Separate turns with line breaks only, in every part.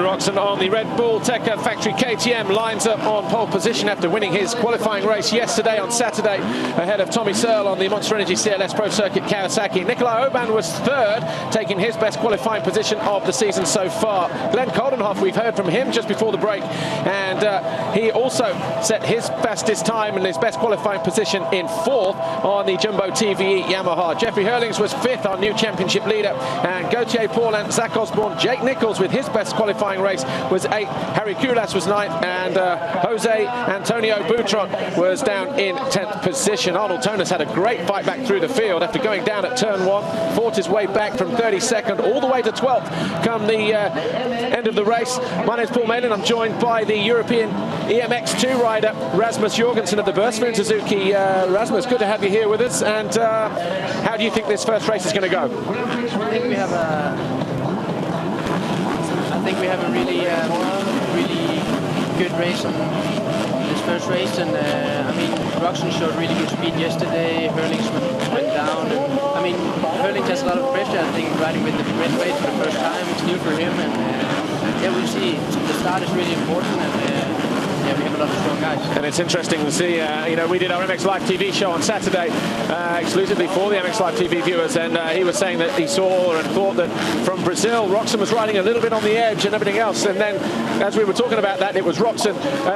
Roczen on the Red Bull Tech Factory KTM lines up on pole position after winning his qualifying race yesterday on Saturday ahead of Tommy Searle on the Monster Energy CLS Pro Circuit Kawasaki. Nikolai Oban was third, taking his best qualifying position of the season so far. Glenn Coldenhoff, we've heard from him just before the break, and he also set his fastest time and his best qualifying position in fourth on the Jumbo TVE Yamaha. Jeffrey Herlings was fifth, our new championship leader, and Gauthier Paulin, Zach Osborne, Jake Nichols with his best qualifying race was 8th. Harry Kulas was 9th, and Jose Antonio Boutron was down in 10th position. Arnold Tonis had a great fight back through the field after going down at turn 1, fought his way back from 32nd all the way to 12th come the end of the race. My name's Paul Malin. I'm joined by the European EMX2 rider Rasmus Jorgensen of the Burstford Suzuki. Rasmus, good to have you here with us, and how do you think this first race is going to go?
I think we have a really good race on this first race, and I mean, Roczen showed really good speed yesterday. Herlings went down, and I mean, Herlings has a lot of pressure. I think riding with the red weight for the first time, it's new for him, and yeah, we'll see. The start is really important, and yeah, we have a lot of strong guys.
And it's interesting to see, you know, we did our MX Live TV show on Saturday exclusively for the MX Live TV viewers, and he was saying that he saw and thought that from Brazil, Roczen was riding a little bit on the edge and everything else, and then as we were talking about that, it was Roczen,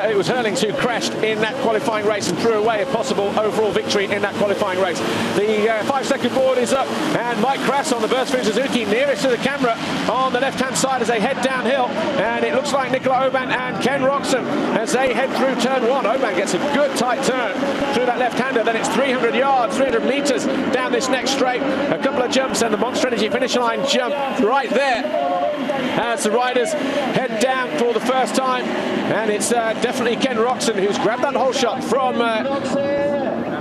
it was Herlings who crashed in that qualifying race and threw away a possible overall victory in that qualifying race. The 5-second board is up, and Mike Krass on the Burstford Suzuki nearest to the camera on the left-hand side as they head downhill, and it looks like Nikolai Oban and Ken Roczen as they head through turn 1. Oban gets a good tight turn through that left-hander, then it's 300 yards, 300 meters down this next straight, a couple of jumps, and the Monster Energy finish line jump right there as the riders head down for the first time, and it's definitely Ken Roczen who's grabbed that whole shot from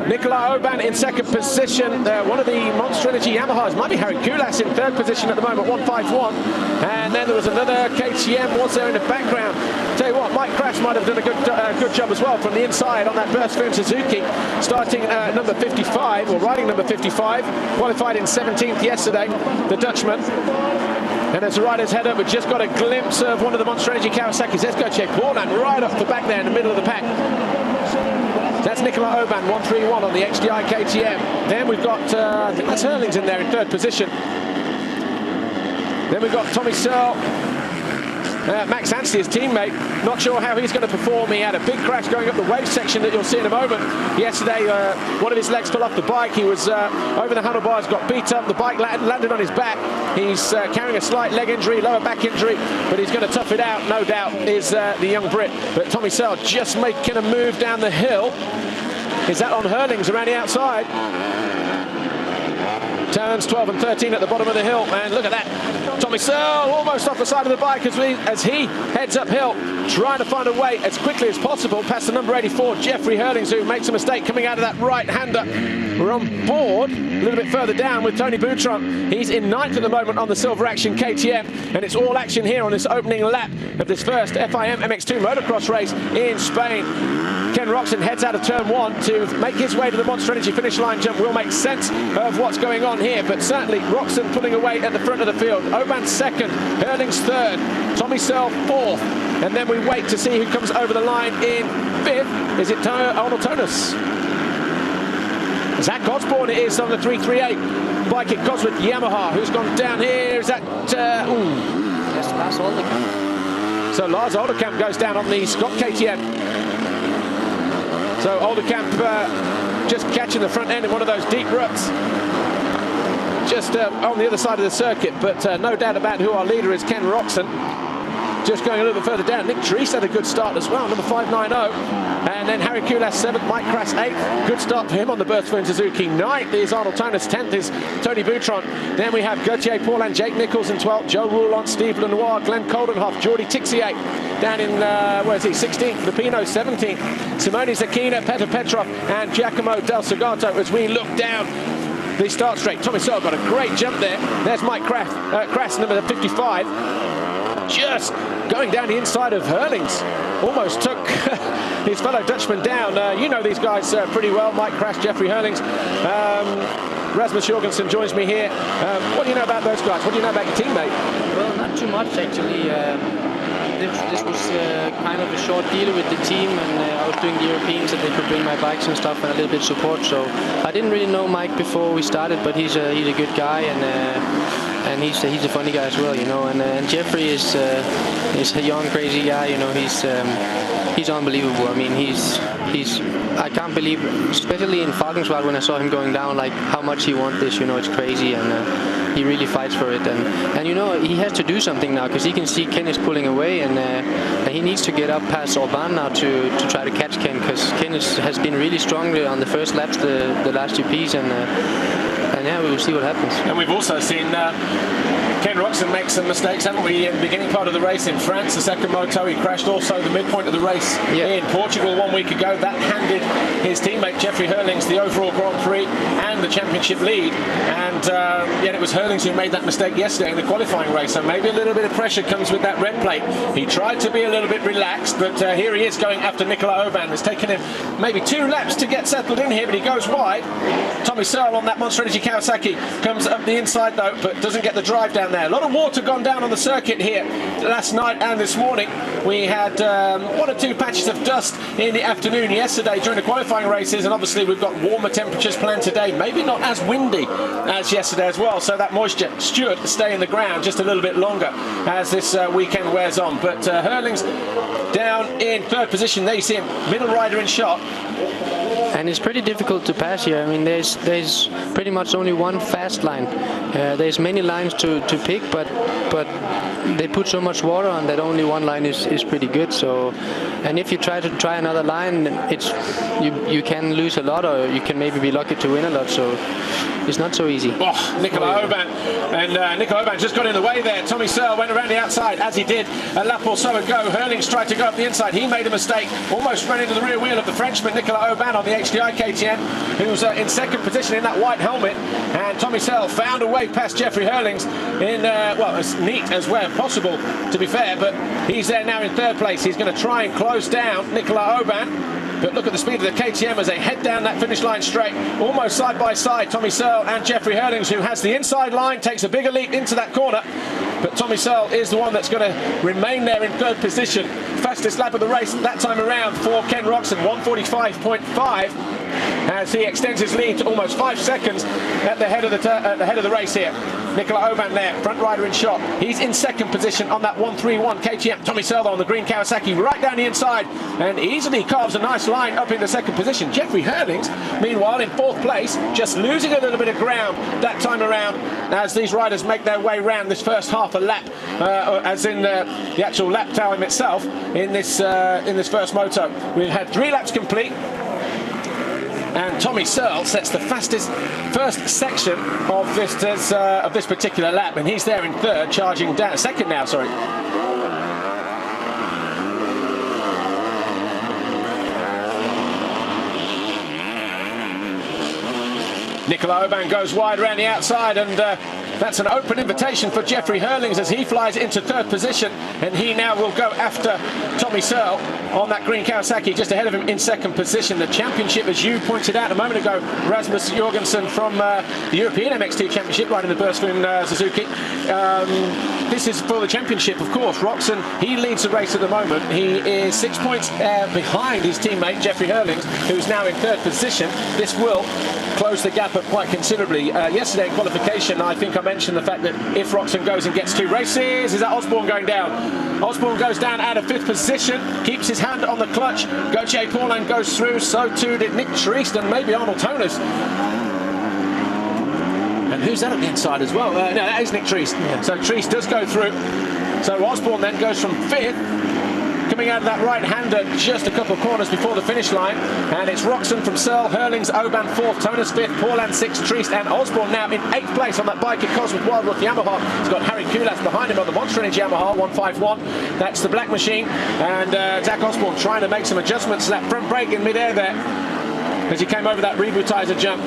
Nikolai Oban in second position. One of the Monster Energy Yamahas might be Harry Kulas in third position at the moment, 151. And then there was another KTM was there in the background. Tell you what, Mike Krass might have done a good job as well from the inside on that Burstford Suzuki, starting number 55, or riding number 55, qualified in 17th yesterday, the Dutchman. And as the riders head up, we've just got a glimpse of one of the Monster Energy Kawasaki's. There's Gauthier Paulin right off the back there in the middle of the pack. That's Nikolai Oban, 131 on the XDI KTM. Then we've got, I think that's Herlings in there in third position. Then we've got Tommy Searle. Max Anstey, his teammate, not sure how he's going to perform. He had a big crash going up the wave section that you'll see in a moment. Yesterday, one of his legs fell off the bike. He was over the handlebars, got beat up. The bike landed on his back. He's carrying a slight leg injury, lower back injury, but he's going to tough it out, no doubt, is the young Brit. But Tommy Searle just making a move down the hill. Is that on Herlings around the outside? Turns 12 and 13 at the bottom of the hill, and look at that. Tommy Searle almost off the side of the bike as he heads uphill, trying to find a way as quickly as possible past the number 84, Jeffrey Herlings, who makes a mistake coming out of that right-hander. We're on board a little bit further down with Tony Boutron. He's in 9th at the moment on the Silver Action KTM, and it's all action here on this opening lap of this first FIM MX2 motocross race in Spain. Ken Roczen heads out of turn 1 to make his way to the Monster Energy finish line jump. We'll make sense of what's going on here, but certainly Roczen pulling away at the front of the field. Oban second, Herlings third, Tommy Searle fourth, and then we wait to see who comes over the line in fifth. Is it Arnold Tonis? Zach Osborne it is on the 338 bike at Cosworth Yamaha, who's gone down here. Is that
Yes, Lars Olderkamp.
So Lars Olderkamp goes down on the Scott KTM. So Olderkamp just catching the front end in one of those deep ruts, just on the other side of the circuit, but no doubt about who our leader is, Ken Roczen. Just going a little bit further down, Nick Treese had a good start as well, number 590. And then Harry Kulas 7th, Mike Krass 8th. Good start for him on the Burstford Suzuki. 9th is Arnold Tonis, 10th is Tony Boutron. Then we have Gauthier Paulin, Jake Nichols in 12th, Joe Roulon, Steve Lenoir, Glenn Coldenhoff, Jordi Tixier down in, where is he, 16th, Lupino 17th, Simone Zakina, Petr Petrov, and Giacomo Del Segato as we look down the start straight. Tommy Searle got a great jump there. There's Mike Krass, number 55. Just going down the inside of Herlings. Almost took his fellow Dutchman down. You know these guys pretty well, Mike Krass, Jeffrey Herlings. Rasmus Jorgensen joins me here. What do you know about those guys? What do you know about your teammate?
Well, not too much actually. this was kind of a short deal with the team, and I was doing the Europeans, and they could bring my bikes and stuff and a little bit of support. So I didn't really know Mike before we started, but he's a good guy, and he's a funny guy as well, you know. And Jeffrey is a young crazy guy, you know. He's unbelievable. I mean, I can't believe, especially in Falkenswald when I saw him going down, like how much he wants this, you know. It's crazy, and he really fights for it, and you know, he has to do something now because he can see Ken is pulling away, and he needs to get up past Osborne now to try to catch Ken, because Ken has been really strong on the first laps the last GPs, and yeah, we will see what happens.
And we've also seen Ken Roczen make some mistakes, haven't we, in the beginning part of the race in France, the second moto. He crashed also the midpoint of the race in Portugal 1 week ago. That handed his teammate Jeffrey Herlings the overall Grand Prix and the championship lead, and yet it was Herlings who made that mistake yesterday in the qualifying race, so maybe a little bit of pressure comes with that red plate. He tried to be a little bit relaxed, but here he is going after Nicolas Aubin. It's taken him maybe 2 laps to get settled in here, but he goes wide. Tommy Searle on that Monster Energy Kawasaki comes up the inside though, but doesn't get the drive down there. A lot of water gone down on the circuit here last night and this morning. We had 1 or 2 patches of dust in the afternoon yesterday during the qualifying races, and obviously we've got warmer temperatures planned today, maybe not as windy as yesterday as well, so that moisture should stay in the ground just a little bit longer as this weekend wears on. But Herlings down in 3rd position. There you see him, middle rider in shot.
And it's pretty difficult to pass here. I mean, there's pretty much only one fast line. There's many lines to pick, but they put so much water on that only one line is pretty good. So, and if you try another line, you can lose a lot, or you can maybe be lucky to win a lot. So it's not so easy.
Oh, Nicolas Aubin, and Nicolas Aubin just got in the way there. Tommy Searle went around the outside, as he did a lap or so ago. Herlings tried to go up the inside. He made a mistake, almost ran into the rear wheel of the Frenchman Nicolas Aubin on the HDI KTM, who's in 2nd position in that white helmet. And Tommy Searle found a way past Jeffrey Herlings in, well, as neat as way possible, to be fair, but he's there now in 3rd place. He's going to try and close down Nicolas Aubin. But look at the speed of the KTM as they head down that finish line straight, almost side by side. Tommy Searle and Jeffrey Herlings, who has the inside line, takes a bigger leap into that corner. But Tommy Searle is the one that's going to remain there in 3rd position. Fastest lap of the race that time around for Ken Roczen, 1:45.5, as he extends his lead to almost 5 seconds at the head of the race here. Nicolas Aubin there, front rider in shot. He's in 2nd position on that 131 KTM. Tommy Searle on the green Kawasaki right down the inside, and easily carves a nice line up into 2nd position. Jeffrey Herlings, meanwhile, in 4th place, just losing a little bit of ground that time around as these riders make their way round this first half a lap, as in the actual lap time itself in this first moto. We've had 3 laps complete. And Tommy Searle sets the fastest first section of this particular lap, and he's there in 3rd, charging down 2nd now. Sorry. Nicolas Aubin goes wide around the outside, and that's an open invitation for Jeffrey Herlings as he flies into 3rd position, and he now will go after Tommy Searle on that green Kawasaki, just ahead of him in 2nd position. The championship, as you pointed out a moment ago, Rasmus Jorgensen from the European MXT Championship, riding the Burstwin Suzuki. This is for the championship, of course. Roczen, he leads the race at the moment. He is 6 points behind his teammate Jeffrey Herlings, who's now in 3rd position. This will close the gap up quite considerably. Yesterday in qualification, I think I mentioned the fact that if Roczen goes and gets 2 races, is that Osborne going down? Osborne goes down out of 5th position, keeps his hand on the clutch. Gauthier Paulin goes through, so too did Nick Triest and maybe Arnold Tonas. And who's that at the inside as well? No, that is Nick Triest. Yeah. So Triest does go through. So Osborne then goes from 5th, coming out of that right-hander just a couple of corners before the finish line. And it's Roczen from Searle, Herlings, Aubin 4th, Tonas 5th, Paulin 6th, Triest and Osborne now in 8th place on that bike at Cosworth Wildwood Yamaha. He's got Harry Kulas behind him on the Monster Energy Yamaha 151. That's the black machine. And Zach Osborne trying to make some adjustments. That front brake in mid-air there. as he came over that rebootizer jump.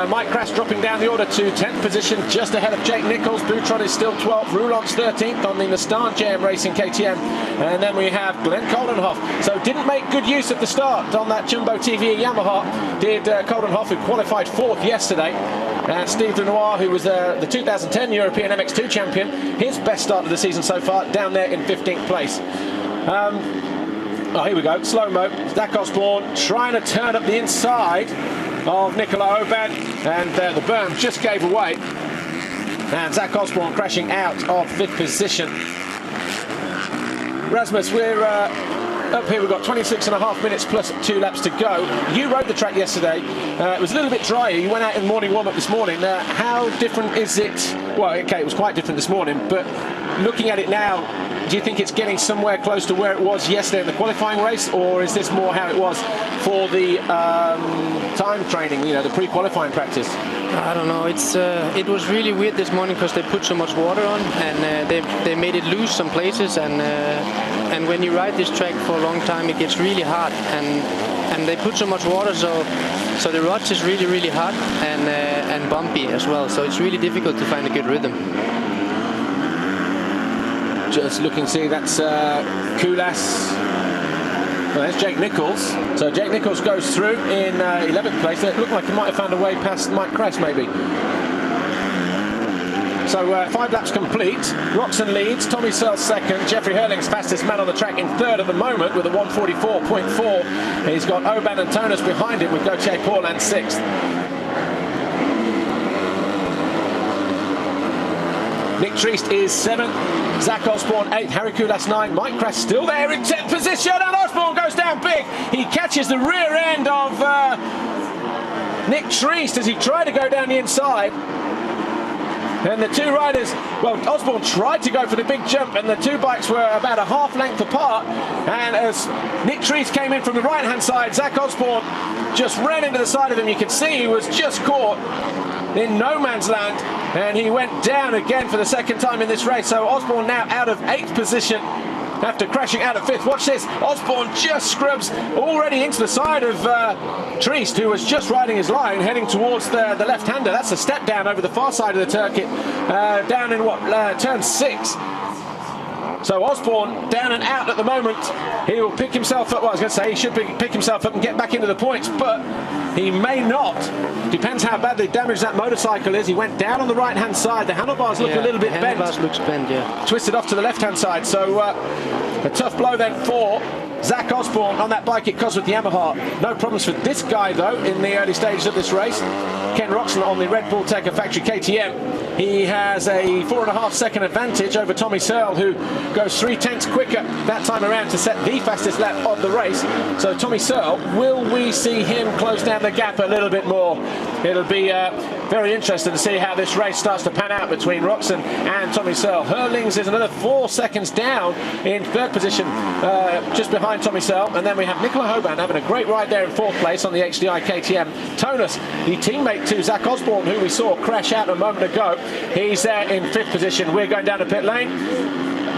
Mike Crass dropping down the order to 10th position, just ahead of Jake Nichols. Boutron is still 12th. Roulon's 13th on the Nastan JM Racing KTM. And then we have Glenn Coldenhoff. So didn't make good use of the start on that Jumbo TV Yamaha. Did Coldenhoff, who qualified 4th yesterday. And Steve Lenoir, who was the 2010 European MX2 champion, his best start of the season so far, down there in 15th place. Oh, here we go, slow-mo. Zach Osborne trying to turn up the inside of Nicola Oban, and the berm just gave away. And Zach Osborne crashing out of 5th position. Rasmus, we're up here. We've got 26.5 minutes plus 2 laps to go. You rode the track yesterday. It was a little bit drier. You went out in the morning warm-up this morning. How different is it? Well, okay, it was quite different this morning, but looking at it now, do you think it's getting somewhere close to where it was yesterday in the qualifying race, or is this more how it was for the time training, you know, the pre-qualifying practice?
I don't know. It was really weird this morning because they put so much water on, and they made it loose some places, and when you ride this track for a long time, it gets really hard, and they put so much water, so the rods is really, really hard and bumpy as well. So it's really difficult to find a good rhythm.
Just looking, see, that's Kulas. Well, there's Jake Nichols. So Jake Nichols goes through in 11th place. It looked like he might have found a way past Mike Kress, maybe. So 5 laps complete. Roczen leads, Tommy Searle second. Jeffrey Herlings, fastest man on the track, in 3rd at the moment with a 1:44.4. He's got Oban and Tonus behind him with Gauthier Paulin 6th. Nick Triest is 7th, Zach Osborne 8th, Harry Kulas 9th, Mike Kress still there in 10th position, and Osborne goes down big. He catches the rear end of Nick Triest as he tried to go down the inside. And the two riders, well, Osborne tried to go for the big jump, and the two bikes were about a half length apart. And as Nick Triest came in from the right-hand side, Zach Osborne just ran into the side of him. You can see he was just caught in no man's land, and he went down again for the 2nd time in this race. So Osborne now out of 8th position after crashing out of 5th. Watch this, Osborne just scrubs already into the side of Triest, who was just riding his line heading towards the left-hander. That's a step down over the far side of the circuit, down in turn 6. So Osborne down and out at the moment. He will pick himself up. Well, I was going to say he should pick himself up and get back into the points, but he may not. Depends how badly damaged that motorcycle is. He went down on the right-hand side. The handlebars look a little bit bent.
Handlebars looks bent, yeah.
Twisted off to the left-hand side. So a tough blow then for Zach Osborne on that bike at Cosworth Yamaha. No problems for this guy, though, in the early stages of this race. Ken Roczen on the Red Bull Tech Factory KTM. He has a 4.5 second advantage over Tommy Searle, who goes 3/10 quicker that time around to set the fastest lap of the race. So Tommy Searle, will we see him close down the gap a little bit more? It'll be very interesting to see how this race starts to pan out between Roczen and Tommy Searle. Herlings is another 4 seconds down in 3rd position, just behind Tommy Searle. And then we have Nicola Oban having a great ride there in 4th place on the HDI KTM. Tonus, the teammate to Zach Osborne, who we saw crash out a moment ago, he's there in 5th position. We're going down to pit lane.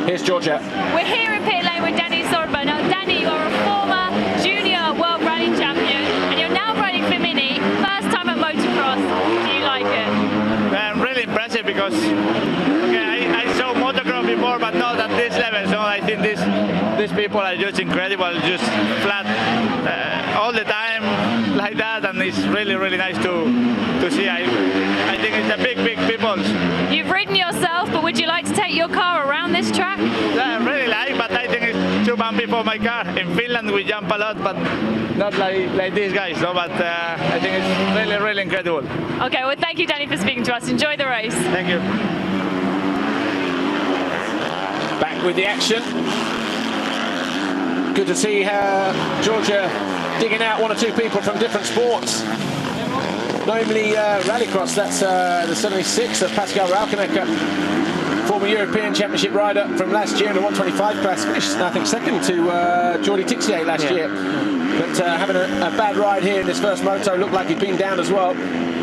Here's Georgia.
We're here in pit lane with Danny Sorbo. Now, Danny, you are a former junior world rally champion, and you're now riding for Mini. First time at motocross. Do you like it?
I'm really impressive because I saw motocross before, but not at this level. So I think these people are just incredible, just flat all the time like that, and it's really, really nice to see. I think it's a big people.
You've ridden yourself, but would you like to take your car around this track?
Yeah, I really like, but I think it's too bumpy for my car. In Finland we jump a lot, but not like these guys. No, but I think it's really, really incredible.
Okay, well, thank you, Danny, for speaking to us. Enjoy the race.
Thank you.
Back with the action. Good to see Georgia digging out 1 or 2 people from different sports. Namely rallycross. That's the 76 of Pascal Raukenecker, former European Championship rider from last year in the 125 class. Finished, I think, 2nd to Jordi Tixier last year. But having a bad ride here in this first moto. Looked like he'd been down as well.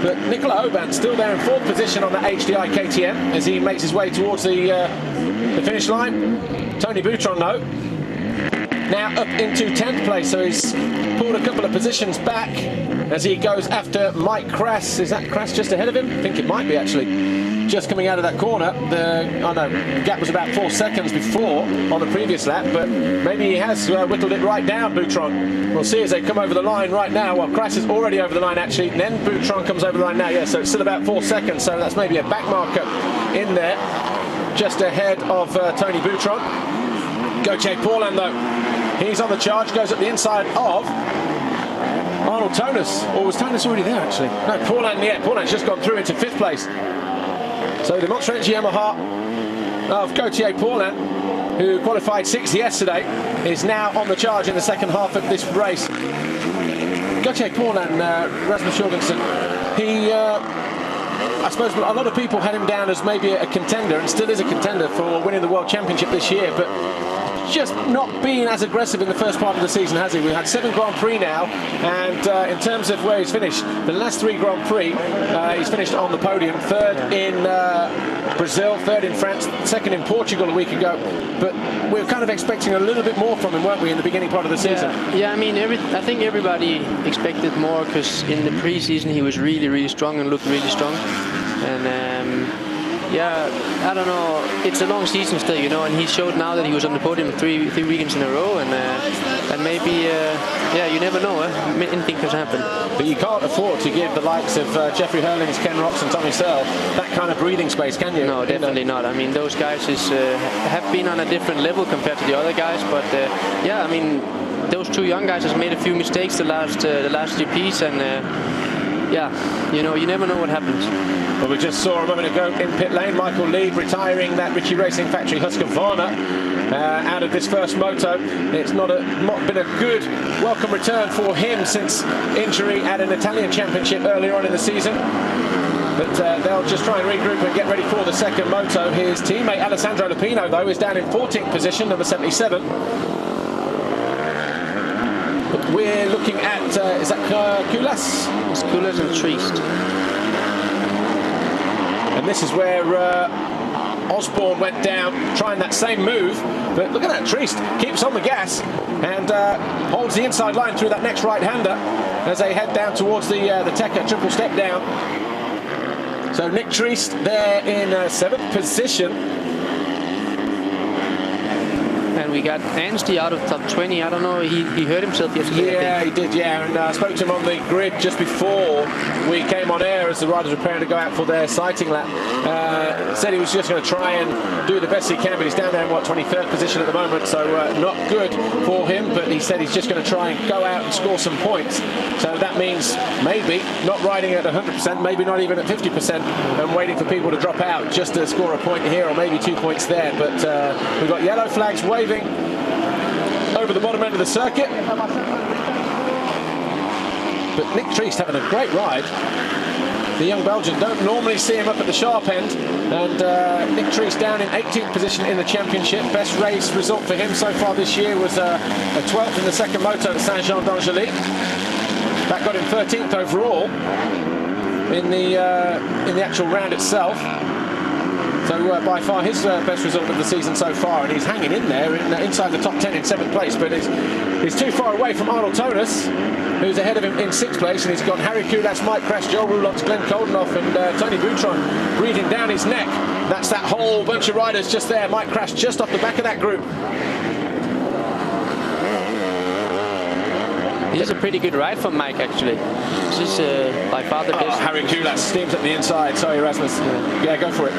But Nicola Oban still there in 4th position on the HDI KTM as he makes his way towards the finish line. Tony Boutron, though, now up into 10th place, so he's pulled a couple of positions back. as he goes after Mike Krass. Is that Krass just ahead of him? I think it might be, actually. Just coming out of that corner. The gap was about 4 seconds before on the previous lap, but maybe he has whittled it right down, Boutron. We'll see as they come over the line right now. Well, Krass is already over the line, actually, and then Boutron comes over the line now. Yeah, so it's still about 4 seconds, so that's maybe a back marker in there, just ahead of Tony Boutron. Gauthier Paulin, though, he's on the charge, goes at the inside of Arnold Tonis. Or was Tonis already there, actually? No, Paulin, yeah, Paulin's just gone through into 5th place. So the Montserrat Yamaha of Gauthier Paulin, who qualified 6th yesterday, is now on the charge in the second half of this race. Gauthier Paulin, Rasmus Jorgensen, he, I suppose a lot of people had him down as maybe a contender, and still is a contender for winning the World Championship this year, but just not being as aggressive in the first part of the season, has he? We've had 7 Grand Prix now, and in terms of where he's finished, the last 3 Grand Prix, he's finished on the podium, 3rd in Brazil, 3rd in France, 2nd in Portugal a week ago, but we were kind of expecting a little bit more from him, weren't we, in the beginning part of the season?
Yeah, I mean, I think everybody expected more, because in the pre-season he was really, really strong and looked really strong, and yeah, I don't know. It's a long season still, you know, and he showed now that he was on the podium 3 weekends in a row, and maybe, yeah, you never know. Anything can happen.
But you can't afford to give the likes of Jeffrey Herlings, Ken Roczen, Tommy Searle that kind of breathing space, can you?
No, definitely not. I mean, those guys have been on a different level compared to the other guys, but yeah, I mean, those 2 young guys has made a few mistakes the last GPs, and yeah, you know, you never know what happens.
Well, we just saw a moment ago in pit lane, Michael Lee retiring that Ritchie Racing Factory Husqvarna out of this first moto. It's not been a good welcome return for him since injury at an Italian championship earlier on in the season. But they'll just try and regroup and get ready for the second moto. His teammate Alessandro Lupino, though, is down in 14th position, number 77. But we're looking at, is that Kulas?
It's Kulas and Triest.
And this is where Osborne went down, trying that same move. But look at that, Triest keeps on the gas and holds the inside line through that next right-hander as they head down towards the Tekka triple step down. So Nick Triest there in 7th position.
And we got Anstey out of top 20. I don't know, he hurt himself yesterday.
Yeah, he did, yeah. And I spoke to him on the grid just before we came on air as the riders were preparing to go out for their sighting lap. Said he was just going to try and do the best he can, but he's down there in, 23rd position at the moment, so not good for him. But he said he's just going to try and go out and score some points. So that means maybe not riding at 100%, maybe not even at 50%, and waiting for people to drop out just to score a point here or maybe 2 points there. But we've got yellow flags waving over the bottom end of the circuit. But Nick Triest having a great ride. The young Belgian, don't normally see him up at the sharp end, and Nick Triest down in 18th position in the championship. Best race result for him so far this year was a 12th in the second moto at Saint-Jean-d'Angély. That got him 13th overall in the actual round itself. So by far his best result of the season so far, and he's hanging in there inside the top 10 in 7th place, but he's too far away from Arnold Tonis, who's ahead of him in 6th place, and he's got Harry Kulas, Mike Krass, Joe Roulotte, Glenn Coldenhoff and Tony Boutron breathing down his neck. That's that whole bunch of riders just there. Mike Krass just off the back of that group.
This is a pretty good ride from Mike, actually. This is by far the best.
Harry Kulas steams at the inside. Sorry, Rasmus. Yeah, go for it.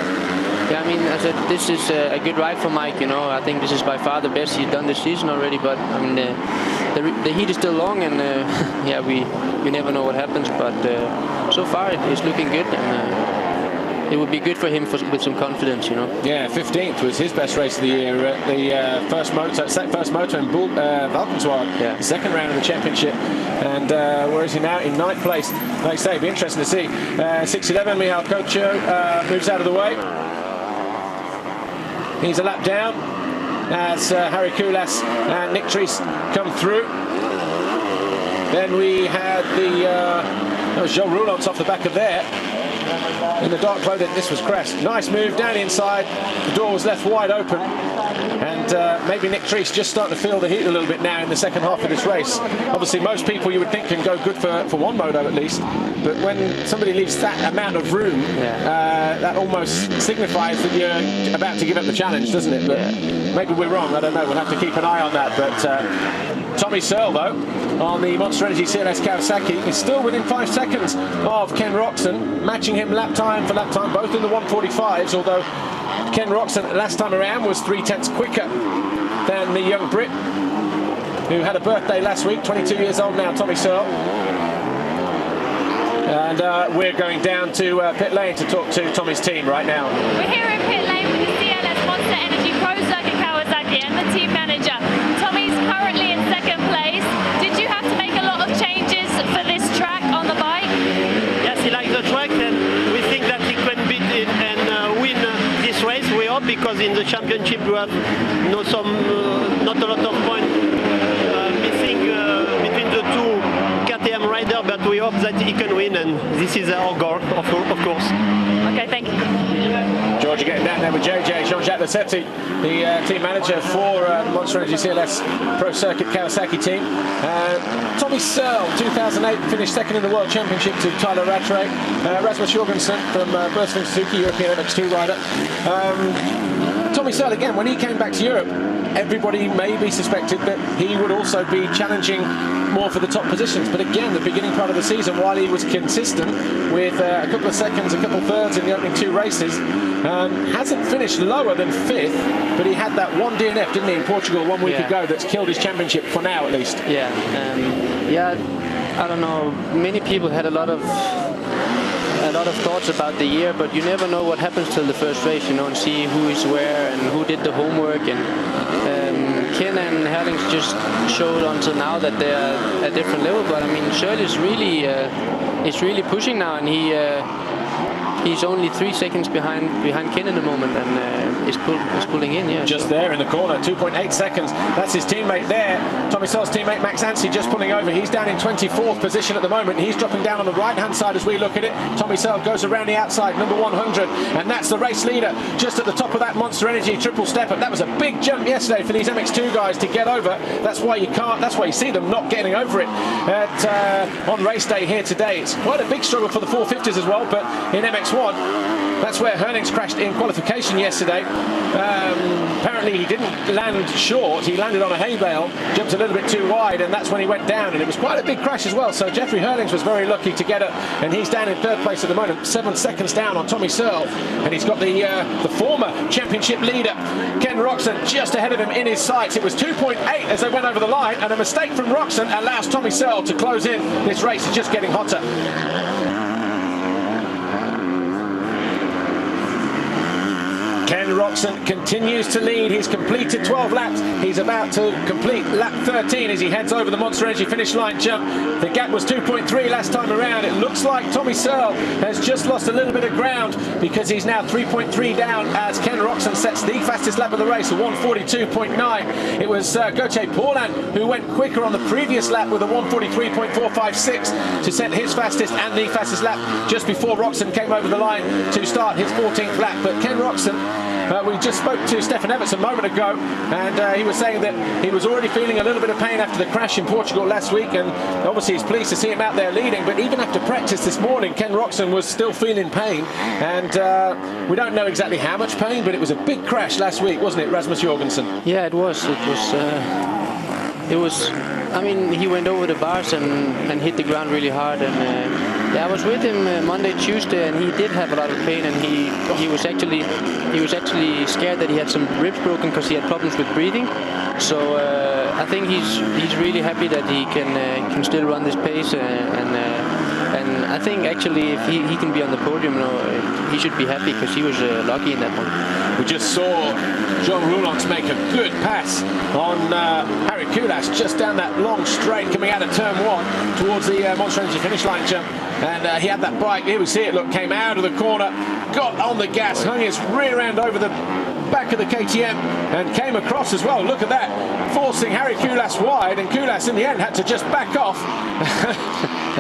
Yeah, I mean, I said this is a good ride for Mike, you know. I think this is by far the best he's done this season already, but I mean, the heat is still long, and yeah, you never know what happens, but so far it's looking good, and it would be good for him with some confidence, you know.
Yeah, 15th was his best race of the year at the first moto in Valkenswaard,
yeah.
The second round of the championship. And where is he now? In 9th place. Like I say, it'd be interesting to see. 6'11", Michal Kocho moves out of the way. He's a lap down as Harry Kulas and Nick Triest come through. Then we had the Joe Roulotte off the back of there. in the dark clothing. This was Crest. Nice move down inside. The door was left wide open. And maybe Nick Treese just starting to feel the heat a little bit now in the second half of this race. Obviously, most people you would think can go good for one moto at least. But when somebody leaves that amount of room, that almost signifies that you're about to give up the challenge, doesn't it? But maybe we're wrong. I don't know. We'll have to keep an eye on that. But Tommy Searle, though, on the Monster Energy CLS Kawasaki, is still within 5 seconds of Ken Roczen, matching him lap time for lap time, both in the 145s, although Ken Roczen last time around was 3/10 quicker than the young Brit who had a birthday last week, 22 years old now, Tommy Searle. And we're going down to pit lane to talk to Tommy's team right now.
We're here in pit lane with the CLS Monster Energy Pro Circuit Kawasaki and the team manager. Tommy's currently in second place. Did you have to make a lot of changes for this track on the bike?
Yes, he likes the track and we think that he can beat it and win this race. We hope, because in the championship we have not a lot of points missing between the two KTM riders, but we hope that he can win, and this is our goal, of course.
Okay, thank you.
Georgia getting down there with JJ, Jean-Jacques Lassetti, the team manager for the Monster Energy CLS Pro Circuit Kawasaki team. Tommy Searle, 2008, finished second in the World Championship to Tyler Rattray. Rasmus Jorgensen from Bursting Suzuki, European MX2 rider. Tommy Searle, again, when he came back to Europe, everybody maybe suspected that he would also be challenging more for the top positions. But again, the beginning part of the season, while he was consistent with a couple of seconds, a couple of thirds in the opening 2 races, hasn't finished lower than 5th, but he had that one DNF, didn't he, in Portugal 1 week ago, that's killed his championship for now at least.
Yeah, I don't know. Many people had a lot of thoughts about the year, but you never know what happens till the first race, you know, and see who is where and who did the homework. And Ken and Herlings just showed until now that they are at a different level. But I mean, Searle is really pushing now, and he's only 3 seconds behind Ken in the moment, and is pulling in. Yeah,
just there in the corner, 2.8 seconds. That's his teammate there, Tommy Searle's teammate Max Anstey, just pulling over. He's down in 24th position at the moment. He's dropping down on the right hand side as we look at it. Tommy Searle goes around the outside, number 100, and that's the race leader just at the top of that Monster Energy triple step up. That was a big jump yesterday for these MX2 guys to get over. That's why you see them not getting over it on race day here today. It's quite a big struggle for the 450s as well, but in MX1, that's where Herlings crashed in qualification yesterday. Apparently he didn't land short, he landed on a hay bale, jumped a little bit too wide, and that's when he went down, and it was quite a big crash as well. So Jeffrey Herlings was very lucky to get it, and he's down in 3rd place at the moment, 7 seconds down on Tommy Searle, and he's got the former championship leader Ken Roczen just ahead of him in his sights. It was 2.8 as they went over the line, and a mistake from Roczen allows Tommy Searle to close in. This race is just getting hotter. Ken Roczen continues to lead. He's completed 12 laps. He's about to complete lap 13 as he heads over the Monster Energy finish line jump. The gap was 2.3 last time around. It looks like Tommy Searle has just lost a little bit of ground because he's now 3.3 down as Ken Roczen sets the fastest lap of the race, a 1:42.9. It was Gauthier Paulin who went quicker on the previous lap with a 1:43.456 to set his fastest and the fastest lap just before Roczen came over the line to start his 14th lap. But Ken Roczen, we just spoke to Stefan Everts a moment ago, and he was saying that he was already feeling a little bit of pain after the crash in Portugal last week, and obviously he's pleased to see him out there leading. But even after practice this morning, Ken Roczen was still feeling pain, and we don't know exactly how much pain, but it was a big crash last week, wasn't it, Rasmus Jorgensen?
Yeah, it was. It was. I mean, he went over the bars and hit the ground really hard, and yeah, I was with him Monday, Tuesday, and he did have a lot of pain, and he was actually scared that he had some ribs broken because he had problems with breathing. So I think he's really happy that he can still run this pace, and I think actually if he can be on the podium, he should be happy because he was lucky in that one.
We just saw Jean Roulance make a good pass on Harry Kulas just down that long straight coming out of turn 1 towards the Monster Energy finish line jump, and he had that bike, here we see it, look, came out of the corner, got on the gas, hung his rear end over the back of the KTM and came across as well. Look at that, forcing Harry Kulas wide, and Kulas in the end had to just back off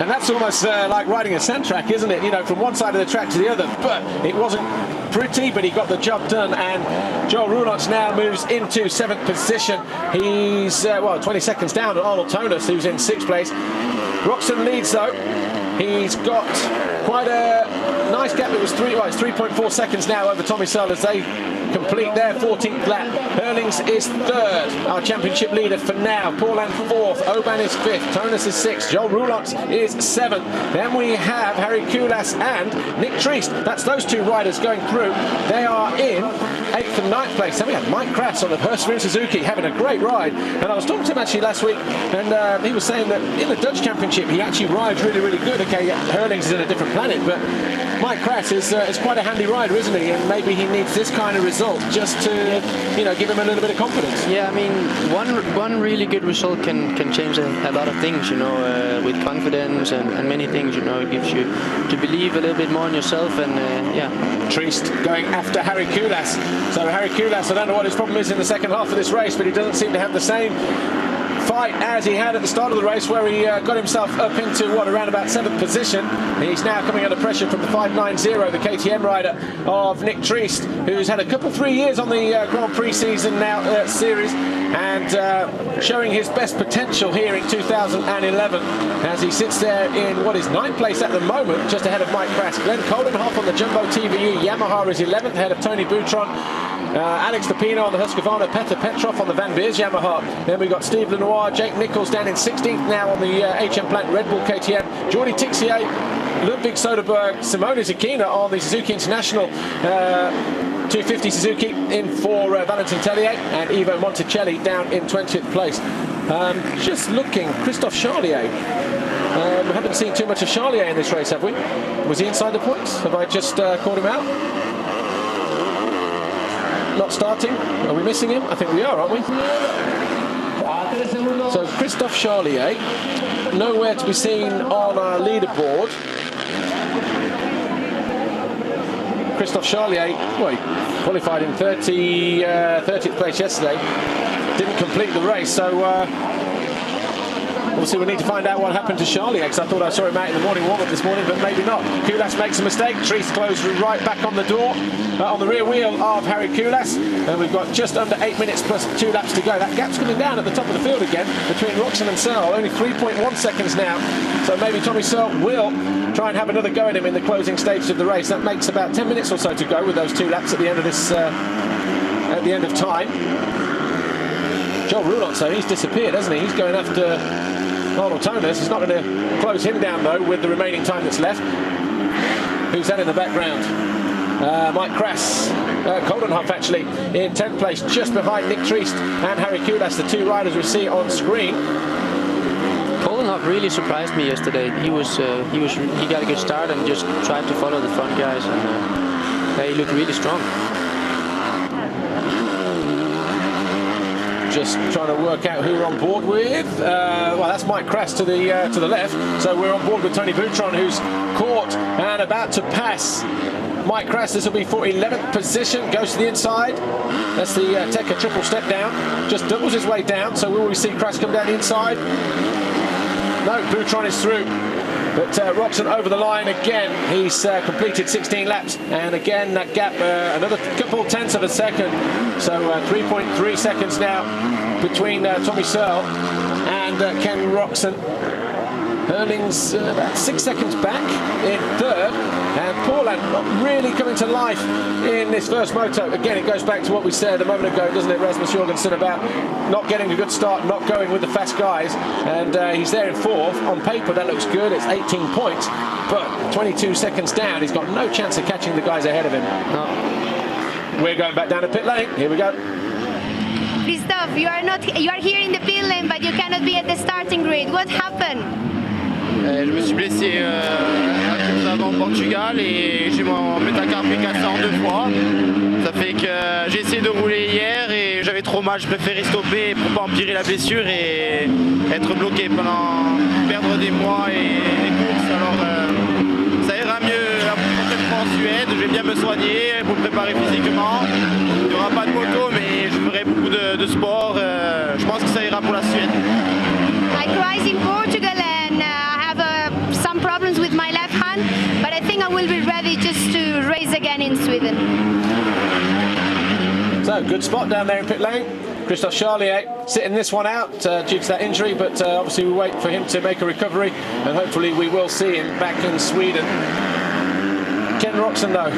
And that's almost like riding a sand track, isn't it? You know, from one side of the track to the other. But it wasn't pretty, but he got the job done. And Joel Roulotte now moves into 7th position. He's, 20 seconds down on Arnold Tonis, who's in 6th place. Roczen leads, though. He's got quite a nice gap. It was 3.4 seconds now over Tommy Searle as they complete their 14th lap. Herlings is 3rd, our championship leader for now. Paulin 4th, Oban is 5th, Tonis is 6th, Joel Roulotte is 7th. Then we have Harry Kulas and Nick Triest. That's those two riders going through. They are in 8th and 9th place. Then we have Mike Kratz on the Perseverance Suzuki having a great ride. And I was talking to him actually last week, and he was saying that in the Dutch Championship he actually rides really, really good. Okay, Herlings is in a different planet, but Mike Kratz is quite a handy rider, isn't he? And maybe he needs this kind of result just to, give him a little bit of confidence.
Yeah, I mean, one really good result can change a lot of things, with confidence and many things, it gives you to believe a little bit more in yourself, and
Triest going after Harry Kulas. So Harry Kulas, I don't know what his problem is in the second half of this race, but he doesn't seem to have the same fight as he had at the start of the race, where he got himself up into around about 7th position. He's now coming under pressure from the 590, the KTM rider of Nick Triest, who's had a couple 3 years on the Grand Prix season now series, and showing his best potential here in 2011 as he sits there in what is 9th place at the moment, just ahead of Mike Kratz. Glenn Coldenhoff on the Jumbo TVE Yamaha is 11th, ahead of Tony Boutron. Alex Lupino on the Husqvarna, Petr Petrov on the Van Beers Yamaha. Then we've got Steve Lenoir, Jake Nichols down in 16th now on the HM Plant Red Bull KTM. Jordi Tixier, Ludwig Soderberg, Simone Zecchina on the Suzuki International 250 Suzuki in for Valentin Tellier, and Ivo Monticelli down in 20th place. Just looking, Christophe Charlier. We haven't seen too much of Charlier in this race, have we? Was he inside the points? Have I just caught him out? Not starting? Are we missing him? I think we are, aren't we? So Christophe Charlier, nowhere to be seen on our leaderboard. Christophe Charlier, he qualified in 30th place yesterday. Didn't complete the race, so obviously we need to find out what happened to Charlier, because I thought I saw him out in the morning warm-up this morning, but maybe not. Kulas makes a mistake. Triest closed right back on the door, on the rear wheel of Harry Kulas, and we've got just under 8 minutes plus 2 laps to go. That gap's coming down at the top of the field again between Roczen and Searle, only 3.1 seconds now, so maybe Tommy Searle will try and have another go at him in the closing stages of the race. That makes about 10 minutes or so to go with those 2 laps at the end of this, at the end of time. Joel Roulotte, so he's disappeared, hasn't he? He's going after Arnold Tonis. He's not going to close him down, though, with the remaining time that's left. Who's that in the background? Mike Kratz, Coldenhoff actually in 10th place, just behind Nick Triest and Harry Kulas, the 2 riders we see on screen.
Coldenhoff really surprised me yesterday. He got a good start and just tried to follow the front guys, and he looked really strong.
Just trying to work out who we're on board with. Well, that's Mike Kratz to the left. So we're on board with Tony Boutron, who's caught and about to pass Mike Kratz. This will be for 11th position. Goes to the inside. That's the Tekka triple step down. Just doubles his way down. So will we see Kratz come down the inside? No, Boutron is through. But Roczen over the line again. He's completed 16 laps, and again that gap, another couple tenths of a second. So 3.3 seconds now between Tommy Searle and Ken Roczen. Herlings about 6 seconds back in 3rd, and Paulin not really coming to life in this first moto. Again, it goes back to what we said a moment ago, doesn't it, Rasmus Jorgensen, about not getting a good start, not going with the fast guys, and he's there in 4th. On paper that looks good, it's 18 points, but 22 seconds down, he's got no chance of catching the guys ahead of him. No. We're going back down to pit lane, here we go.
Christophe, you are here in the pit lane, but you cannot be at the starting grid. What happened?
Je me suis blessé à la course avant au Portugal et j'ai mon métacarpie cassé en 2 fois. Ça fait que j'ai essayé de rouler hier et j'avais trop mal, je préférais stopper pour pas empirer la blessure et être bloqué pendant perdre des mois et des courses. Alors ça ira mieux la prochaine fois en Suède, je vais bien me soigner pour me préparer physiquement. Il n'y aura pas de moto mais je ferai beaucoup de sport. Je pense que ça ira pour la Suède.
I cried in Portugal and have a but I think I will be ready just to race again in Sweden.
So, good spot down there in pit lane. Christophe Charlier sitting this one out due to that injury, but obviously we wait for him to make a recovery, and hopefully we will see him back in Sweden. Ken Roczen, though,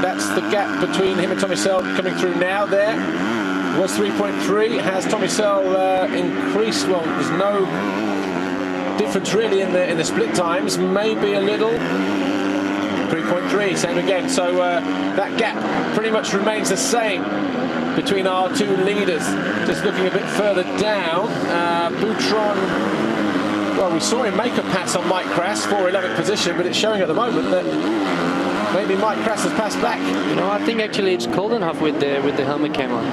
that's the gap between him and Tommy Searle coming through now. There was 3.3. Has Tommy Searle increased? Well, there's no difference really in the split times. Maybe a little. 3.3, same again. So that gap pretty much remains the same between our two leaders. Just looking a bit further down, Boutron, well, we saw him make a pass on Mike Krass for 11th position, but it's showing at the moment that maybe Mike Krass has passed back.
No, I think actually it's Coldenhoff with the helmet cam on.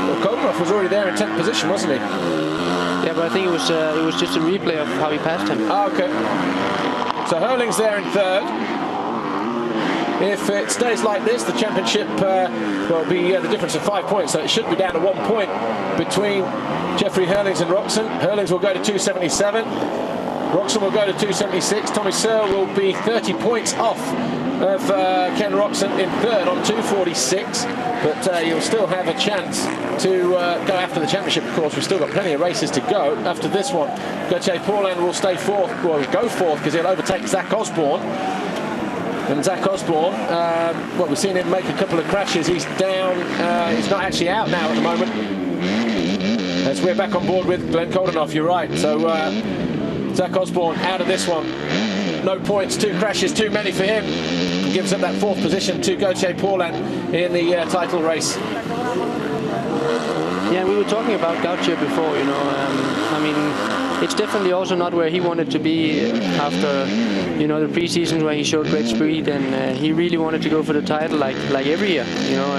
Well, Coldenhoff was already there in 10th position, wasn't he?
Yeah, but I think it was just a replay of how he passed him.
Oh, okay. So Herlings there in 3rd. If it stays like this, the championship will be the difference of 5 points, so it should be down to 1 point between Jeffrey Herlings and Roczen. Herlings will go to 277. Roczen will go to 276. Tommy Searle will be 30 points off of Ken Roczen in 3rd on 246. But you'll still have a chance to go after the championship, of course. We've still got plenty of races to go after this one. Paulin will stay 4th, well, go 4th because he'll overtake Zach Osborne. And Zach Osborne, well, we've seen him make a couple of crashes. He's down, he's not actually out now at the moment. As we're back on board with Glenn Coldenhoff, you're right. So Zach Osborne out of this one. No points, 2 crashes, too many for him. Gives up that 4th position to Paulin in the title race.
Yeah, we were talking about Gautier before, you know. I mean, it's definitely also not where he wanted to be after, you know, the pre-season where he showed great speed, and he really wanted to go for the title like every year, you know.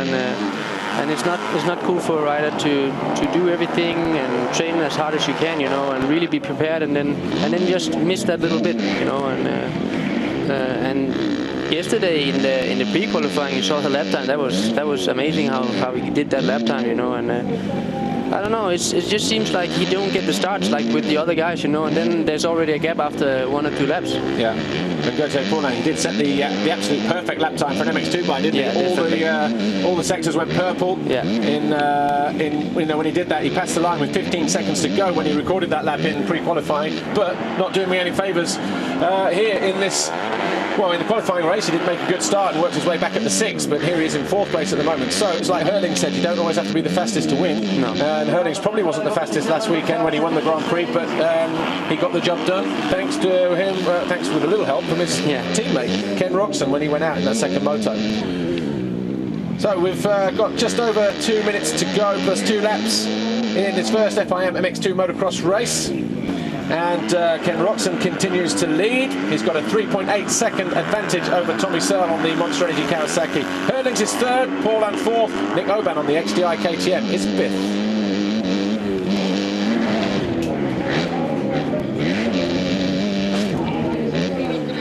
And it's not cool for a rider to do everything and train as hard as you can, you know, and really be prepared, and then just miss that little bit, you know. And yesterday in the pre-qualifying, you saw the lap time. That was amazing how he did that lap time, you know. And I don't know. It just seems like he don't get the starts like with the other guys, you know. And then there's already a gap after 1 or 2 laps.
Yeah. And Paulin, he did set the absolute perfect lap time for an MX2 bike, didn't he? All the sectors went purple.
Yeah.
In you know, when he did that, he passed the line with 15 seconds to go when he recorded that lap in pre-qualifying, but not doing me any favours here in this. Well, in the qualifying race, he did make a good start and worked his way back up to 6th, but here he is in 4th place at the moment. So it's like Herlings said, you don't always have to be the fastest to win.
No.
And Herlings probably wasn't the fastest last weekend when he won the Grand Prix, but he got the job done thanks to him, thanks with a little help from his teammate, Ken Roczen, when he went out in that second moto. So we've got just over 2 minutes to go, plus 2 laps in this first FIM MX2 motocross race. And Ken Roczen continues to lead. He's got a 3.8 second advantage over Tommy Searle on the Monster Energy Kawasaki. Herlings is 3rd, Paulin 4th, Nick Oban on the XDI KTM is 5th.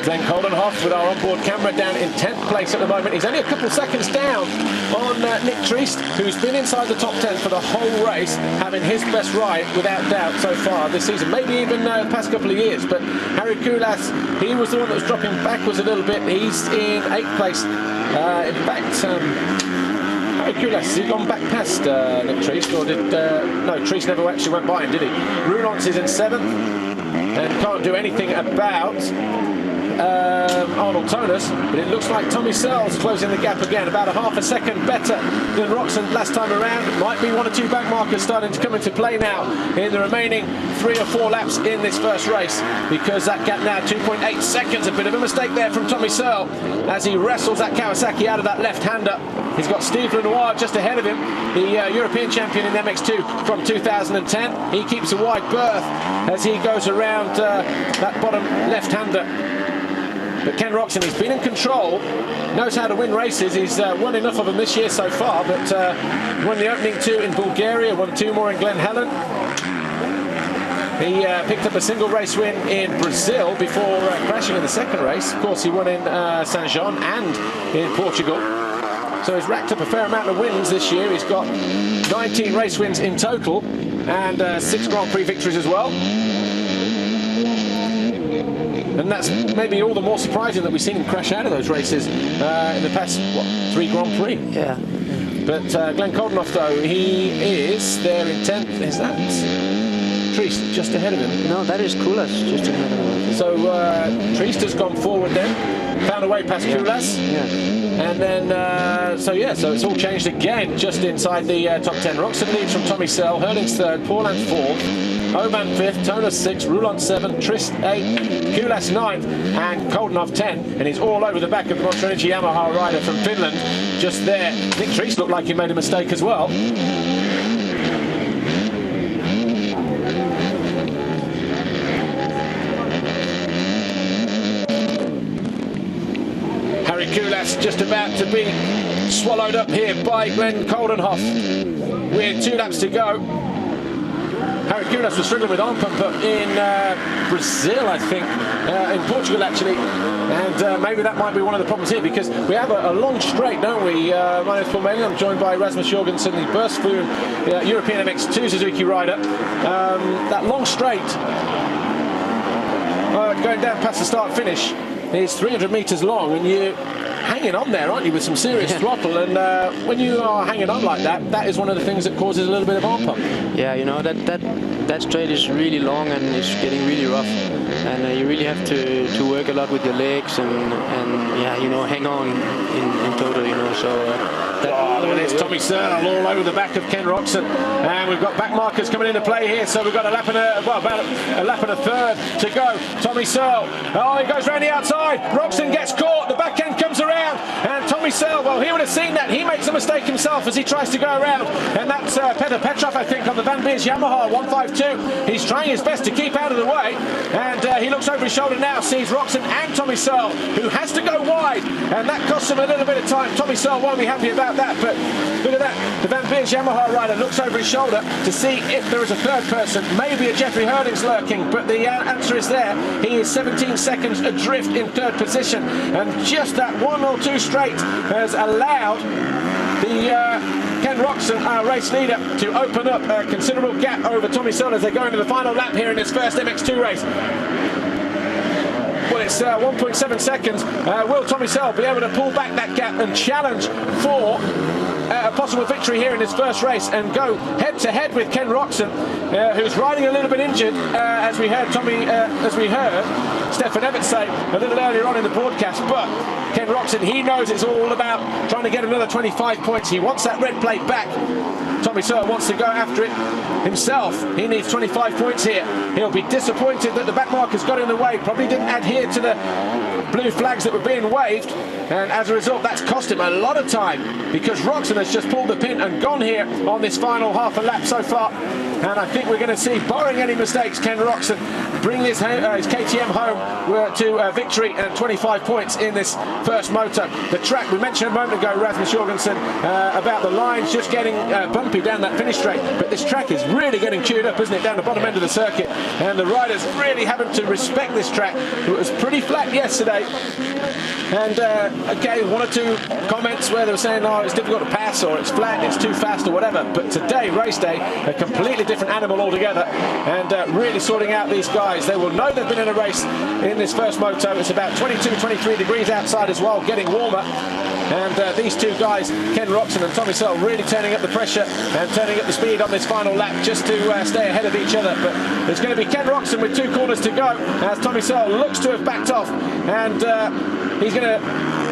Glenn Coldenhoff with our onboard camera down in 10th place at the moment. He's only a couple seconds down on Nick Triest, who's been inside the top 10 for the whole race, having his best ride without doubt so far this season, maybe even the past couple of years. But Harry Koulas, he was the one that was dropping backwards a little bit. He's in 8th place. In fact, Harry Koulas, has he gone back past Nick Triest, or did no, Triest never actually went by him, did he? Roulance is in 7th and can't do anything about Arnold Tonus, but it looks like Tommy Searle's closing the gap again, about a half a second better than Roczen last time around. Might be 1 or 2 back markers starting to come into play now in the remaining 3 or 4 laps in this first race, because that gap now 2.8 seconds, a bit of a mistake there from Tommy Searle as he wrestles that Kawasaki out of that left-hander. He's got Steve Lenoir just ahead of him, the European champion in MX2 from 2010. He keeps a wide berth as he goes around that bottom left-hander. But Ken Roczen, he's been in control, knows how to win races. He's won enough of them this year so far, but won the opening 2 in Bulgaria, won 2 more in Glen Helen. He picked up a single race win in Brazil before crashing in the second race. Of course, he won in Saint-Jean and in Portugal. So he's racked up a fair amount of wins this year. He's got 19 race wins in total and 6 Grand Prix victories as well. And that's maybe all the more surprising that we've seen him crash out of those races in the past, what, 3 Grand Prix.
Yeah.
But Glenn Coldenhoff, though, he is there in 10th. Is that Triest just ahead of him?
No, that is Kulas just ahead of him.
So Triest has gone forward then, found a way past Kulas.
Yeah.
And then, so it's all changed again just inside the top 10. Roczen leads from Tommy Searle, Herlings 3rd, Paulin 4th, Oban 5th, Toner 6th, Roulon 7th, Triest 8th, Kulas 9th, and Coldenhoff 10. And he's all over the back of the Monster Energy Yamaha rider from Finland, just there. I think Triest looked like he made a mistake as well. Kulas just about to be swallowed up here by Glenn Coldenhoff with 2 laps to go. Harry Kulas was struggling with arm pump in Brazil, I think, in Portugal actually, and maybe that might be one of the problems here because we have a long straight, don't we? My name is Paulin, I'm joined by Rasmus Jorgensen, the Burst Flume European MX2 Suzuki rider. That long straight going down past the start finish is 300 meters long, and you're hanging on there, aren't you, with some serious throttle, and when you are hanging on like that, that is one of the things that causes a little bit of arm pump.
Yeah, you know, that straight is really long and it's getting really rough, and you really have to work a lot with your legs and yeah, you know, hang on in total, you know, so
look at this, Tommy Searle all over the back of Ken Roczen, and we've got back markers coming into play here, so we've got a lap and about a lap and a third to go. Tommy Searle, oh, he goes round the outside, Roczen gets caught, the back end comes around, and Tommy Searle, well, he would have seen that, he makes a mistake himself as he tries to go around, and that's Petr Petrov, I think, on the Baneza Yamaha 152. He's trying his best to keep out of the way, and he looks over his shoulder now, sees Roczen and Tommy Searle, who has to go wide, and that costs him a little bit of time. Tommy Searle won't be happy about that, but look at that, the Baneza Yamaha rider looks over his shoulder to see if there is a third person, maybe a Jeffrey Herlings lurking, but the answer is there. He is 17 seconds adrift in 3rd position, and just that 1 or 2 straight has allowed the Ken Roczen, our race leader, to open up a considerable gap over Tommy Searle as they go into the final lap here in this first MX2 race. Well, it's 1.7 seconds. Will Tommy Searle be able to pull back that gap and challenge for a possible victory here in his first race and go head-to-head with Ken Roczen, who's riding a little bit injured, as we heard Stefan Evett say a little earlier on in the broadcast. But Ken Roczen, he knows it's all about trying to get another 25 points. He wants that red plate back. Tommy Searle wants to go after it himself. He needs 25 points here. He'll be disappointed that the back markers got in the way, probably didn't adhere to the blue flags that were being waved, and as a result that's cost him a lot of time, because Roczen has just pulled the pin and gone here on this final half a lap so far. And I think we're going to see, barring any mistakes, Ken Roczen bring his KTM home to victory and 25 points in this first moto. The track, we mentioned a moment ago, Rasmus Jorgensen, about the lines just getting bumpy down that finish straight, but this track is really getting chewed up, isn't it, down the bottom end of the circuit, and the riders really having to respect this track. It was pretty flat yesterday, and again, 1 or 2 comments where they were saying, oh, it's difficult to pass, or it's flat, it's too fast, or whatever, but today, race day, a completely different animal altogether, and really sorting out these guys. They will know they've been in a race in this first moto. It's about 22, 23 degrees outside as well, getting warmer, and these 2 guys, Ken Roczen and Tommy Searle, really turning up the pressure and turning up the speed on this final lap just to stay ahead of each other. But it's going to be Ken Roczen with 2 corners to go as Tommy Searle looks to have backed off, and he's going to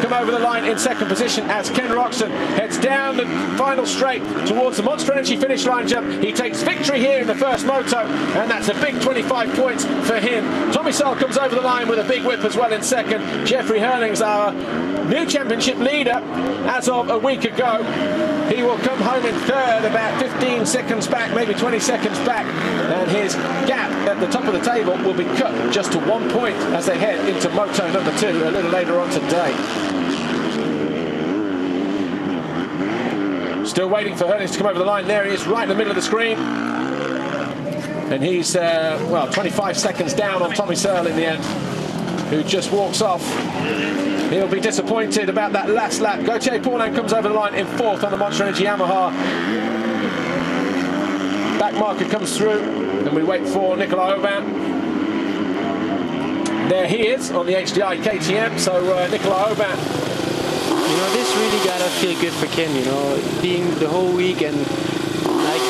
come over the line in 2nd position as Ken Roczen heads down the final straight towards the Monster Energy finish line jump. He takes victory here in the first moto, and that's a big 25 points for him. Tommy Searle comes over the line with a big whip as well in 2nd. Jeffrey Herlings, our new championship leader as of a week ago, he will come home in 3rd, about 15 seconds back, maybe 20 seconds back, and his gap at the top of the table will be cut just to 1 point as they head into moto number 2 a little later on today. Still waiting for Herlings to come over the line. There he is, right in the middle of the screen. And he's, 25 seconds down on Tommy Searle in the end, who just walks off. He'll be disappointed about that last lap. Gauthier Paulin comes over the line in 4th on the Monster Energy Yamaha. Back marker comes through, and we wait for Nicolas Aubin. there he is on the HDI KTM. So Nicolas Aubin.
You know, this really gotta feel good for Ken. You know, being the whole week and like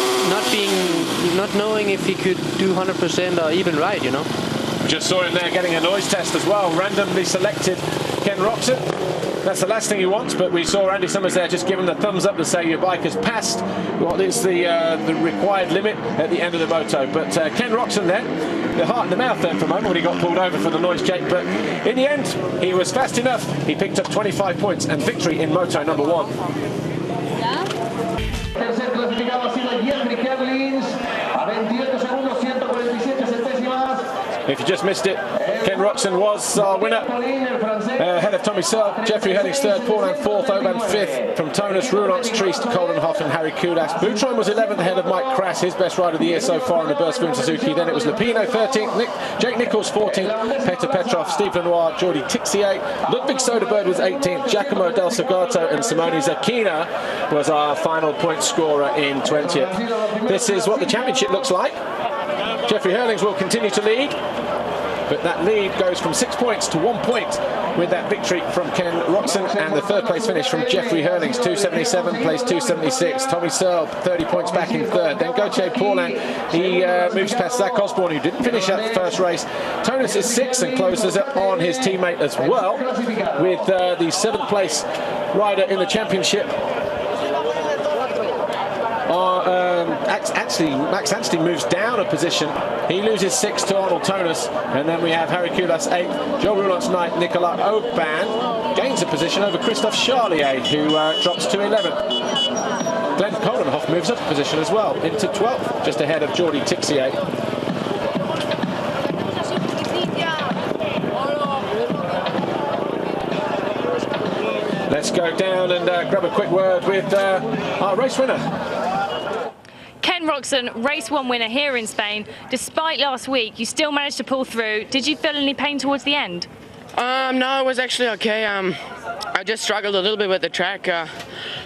not knowing if he could do 100% or even right. You know.
Just saw him there getting a noise test as well. Randomly selected Ken Roczen. That's the last thing he wants, but we saw Andy Summers there just give him the thumbs up to say your bike has passed what is the required limit at the end of the moto. But Ken Roczen there, the heart in the mouth there for a moment when he got pulled over for the noise check. But in the end, he was fast enough. He picked up 25 points and victory in moto number 1.
Tercer clasificado ha sido Herlings a 28 segundos, 147 centésimas.
If you just missed it, Ken Roczen was our winner, ahead of Tommy Searle. Jeffrey Herlings third, Paulin fourth, Aubin fifth, from Tonus, Roulance, Triest, Coldenhoff and Harry Kudas. Boutron was 11th ahead of Mike Crass, his best rider of the year so far in the Burstboom Suzuki. Then it was Lupino 13th, Jake Nichols 14th, Peter Petrov, Steve Lenoir, Jordi Tixier, Ludwig Soderberg was 18th, Giacomo Del Segato and Simone Zacchina was our final point scorer in 20th. This is what the championship looks like. Jeffrey Herlings will continue to lead, but that lead goes from 6 points to 1 point with that victory from Ken Roczen and the third place finish from Jeffrey Herlings, 277, place 276. Tommy Searle 30 points back in third. Then Gauthier Paulin, he moves past Zach Osborne, who didn't finish up the first race. Tonus is sixth and closes up on his teammate as well, with the 7th place rider in the championship. Actually, Max Anstey moves down a position. He loses 6 to Arnold Tonus, and then we have Harry Kudas 8th, Joe Roulance 9th, Nicolas Aubin gains a position over Christophe Charlier, who drops to 11th. Glenn Coldenhoff moves up a position as well, into 12th, just ahead of Jordi Tixier. Let's go down and grab a quick word with our race winner.
Ken Roczen, race 1 winner here in Spain. Despite last week, you still managed to pull through. Did you feel any pain towards the end?
No, it was actually okay. I just struggled a little bit with the track,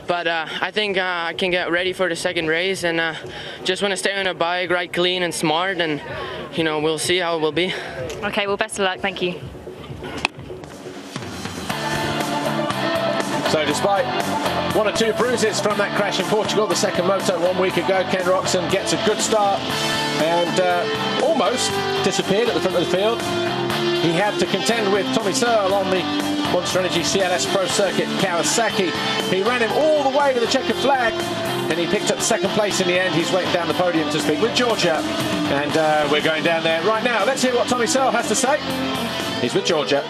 but I think I can get ready for the second race, and just want to stay on a bike, ride clean and smart, and you know, we'll see how it will be.
Okay, well, best of luck. Thank you.
So despite 1 or 2 bruises from that crash in Portugal, the second moto 1 week ago, Ken Roczen gets a good start and almost disappeared at the front of the field. He had to contend with Tommy Searle on the Monster Energy CLS Pro Circuit Kawasaki. He ran him all the way to the checkered flag and he picked up 2nd place in the end. He's waiting down the podium to speak with Georgia, and we're going down there right now. Let's hear what Tommy Searle has to say. He's with Georgia.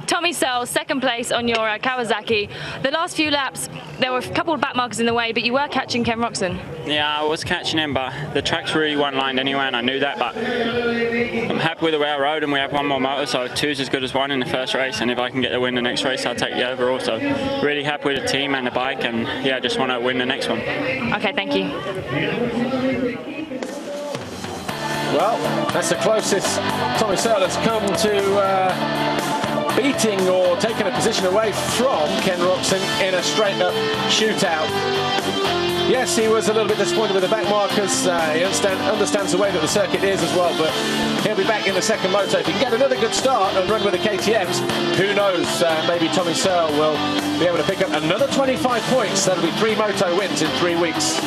Tommy Searle, 2nd place on your Kawasaki. The last few laps, there were a couple of backmarkers in the way, but you were catching Ken Roczen.
Yeah, I was catching him, but the track's really one-lined anyway, and I knew that, but I'm happy with the way I rode, and we have 1 more motor, so 2's as good as 1 in the first race, and if I can get the win the next race, I'll take the overall. So really happy with the team and the bike, and yeah, just want to win the next one.
Okay, thank you.
Well, that's the closest Tommy Searle has come to beating or taking a position away from Ken Roczen in a straight-up shootout. Yes, he was a little bit disappointed with the back markers. He understands the way that the circuit is as well, but he'll be back in the second moto. If he can get another good start and run with the KTMs, who knows, maybe Tommy Searle will be able to pick up another 25 points. That'll be 3 moto wins in 3 weeks.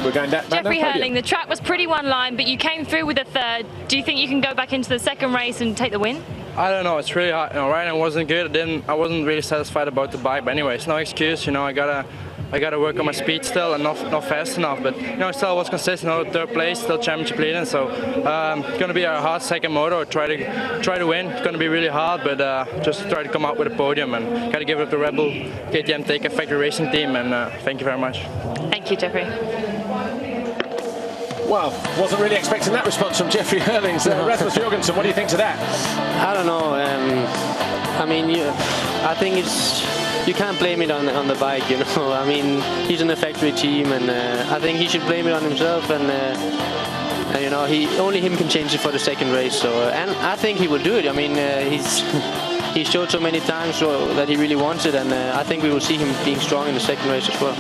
We're going down
Jeffrey Herling, the track was pretty one-line, but you came through with a 3rd. Do you think you can go back into the second race and take the win?
I don't know, it's really hard. You know, riding wasn't good. I wasn't really satisfied about the bike, but anyway, it's no excuse. You know, I gotta work on my speed still and not fast enough. But you know, still was consistent. You know, 3rd place, still championship leading. So it's gonna be a hard second moto. Try to win. It's gonna be really hard, but just try to come out with a podium, and gotta give it up to Red Bull KTM Take a Factory Racing Team. And thank you very much.
Thank you, Jeffrey.
Well, wasn't really expecting that response from Jeffrey Herlings. Rasmus Jorgensen, what do you think to that?
I don't know. I mean, I think you can't blame it on the bike. You know, I mean, he's in the factory team, and I think he should blame it on himself. And you know, only him can change it for the second race. So, and I think he will do it. I mean, he showed so many times that he really wants it, and I think we will see him being strong in the second race as well.